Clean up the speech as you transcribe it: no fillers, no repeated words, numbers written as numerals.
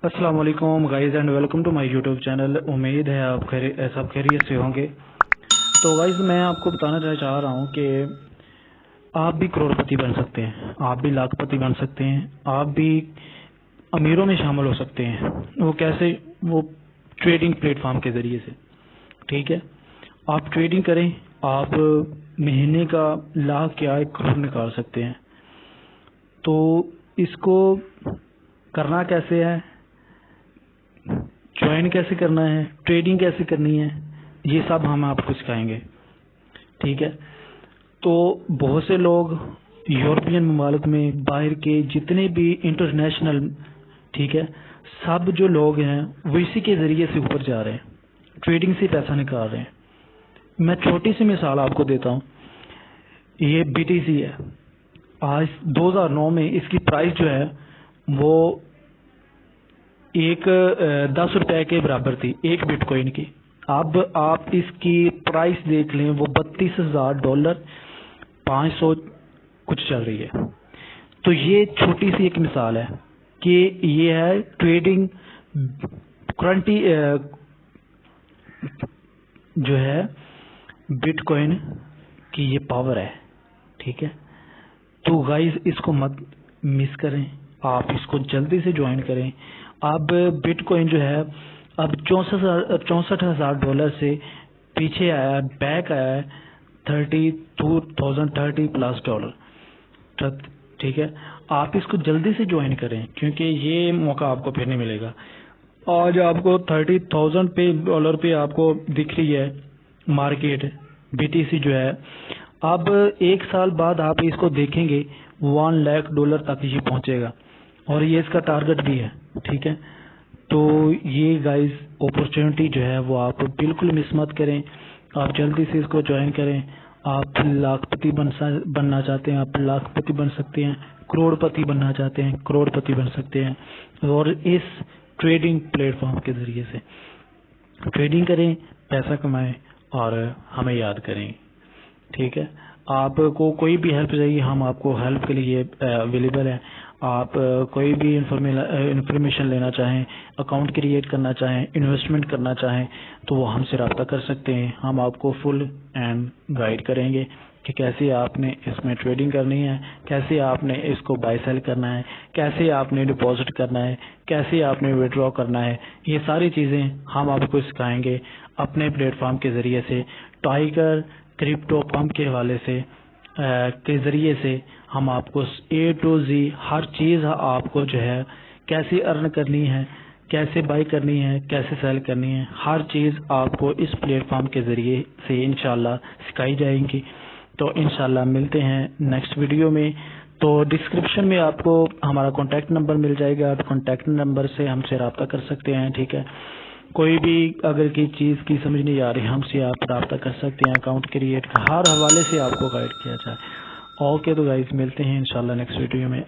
अस्सलाम वालेकुम guys and welcome to my YouTube channel. उम्मीद है आप सब खैरियत से होंगे। तो गाइज़ मैं आपको बताना चाह रहा हूँ कि आप भी करोड़पति बन सकते हैं, आप भी लाखपति बन सकते हैं, आप भी अमीरों में शामिल हो सकते हैं। वो कैसे? वो ट्रेडिंग प्लेटफॉर्म के ज़रिए से। ठीक है, आप ट्रेडिंग करें, आप महीने का लाख या 1 करोड़ निकाल सकते हैं। तो इसको करना कैसे है, ज्वाइन कैसे करना है, ट्रेडिंग कैसे करनी है, ये सब हम आपको सिखाएंगे। ठीक है, तो बहुत से लोग यूरोपियन ममालिक में, बाहर के जितने भी इंटरनेशनल, ठीक है, सब जो लोग हैं वो इसी के ज़रिए से ऊपर जा रहे हैं, ट्रेडिंग से पैसा निकाल रहे हैं। मैं छोटी सी मिसाल आपको देता हूँ। ये BTC है। आज 2009 में इसकी प्राइस जो है वो 10 रुपए के बराबर थी, एक बिटकॉइन की। अब आप इसकी प्राइस देख लें, वो $32,000 500 कुछ चल रही है। तो ये छोटी सी एक मिसाल है कि ये है ट्रेडिंग करंटी जो है बिटकॉइन की ये पावर है। ठीक है, तो गाइस इसको मत मिस करें, आप इसको जल्दी से ज्वाइन करें। अब बिटकॉइन जो है अब $64,000 से पीछे आया, बैक आया है $30,030+। ठीक है, आप इसको जल्दी से ज्वाइन करें क्योंकि ये मौका आपको फिर नहीं मिलेगा। आज आपको $30,000 पे आपको दिख रही है मार्केट BTC जो है। अब 1 साल बाद आप इसको देखेंगे $1 लाख तक ये पहुंचेगा और ये इसका टारगेट भी है। ठीक है, तो ये गाइस अपॉर्चुनिटी जो है वो आप बिल्कुल मिस मत करें, आप जल्दी से इसको ज्वाइन करें। आप लाखपति बनना चाहते हैं, आप लाखपति बन सकते हैं। करोड़पति बनना चाहते हैं, करोड़पति बन सकते हैं। और इस ट्रेडिंग प्लेटफॉर्म के ज़रिए से ट्रेडिंग करें, पैसा कमाएं और हमें याद करें। ठीक है, आपको कोई भी हेल्प चाहिए, हम आपको हेल्प के लिए अवेलेबल हैं। आप कोई भी इंफॉर्मेशन लेना चाहें, अकाउंट क्रिएट करना चाहें, इन्वेस्टमेंट करना चाहें, तो वो हमसे रब्ता कर सकते हैं। हम आपको फुल एंड गाइड करेंगे कि कैसे आपने इसमें ट्रेडिंग करनी है, कैसे आपने इसको बाय सेल करना है, कैसे आपने डिपॉजिट करना है, कैसे आपने विड्रॉ करना है। ये सारी चीज़ें हम आपको सिखाएंगे अपने प्लेटफॉर्म के ज़रिए से। टाइगर क्रिप्टो पंप के हवाले से के ज़रिए से हम आपको A to Z हर चीज़ आपको जो है कैसे अर्न करनी है, कैसे बाई करनी है, कैसे सेल करनी है, हर चीज़ आपको इस प्लेटफॉर्म के ज़रिए से इंशाल्लाह सिखाई जाएंगी। तो इंशाल्लाह मिलते हैं नेक्स्ट वीडियो में। तो डिस्क्रिप्शन में आपको हमारा कॉन्टैक्ट नंबर मिल जाएगा, आप कॉन्टैक्ट नंबर से हमसे रब्ता कर सकते हैं। ठीक है, कोई भी अगर की चीज़ की समझ नहीं आ रही, हमसे आप रब्ता कर सकते हैं। अकाउंट क्रिएट हर हवाले से आपको गाइड किया जाए। ओके, तो गाइस मिलते हैं इंशाल्लाह नेक्स्ट वीडियो में।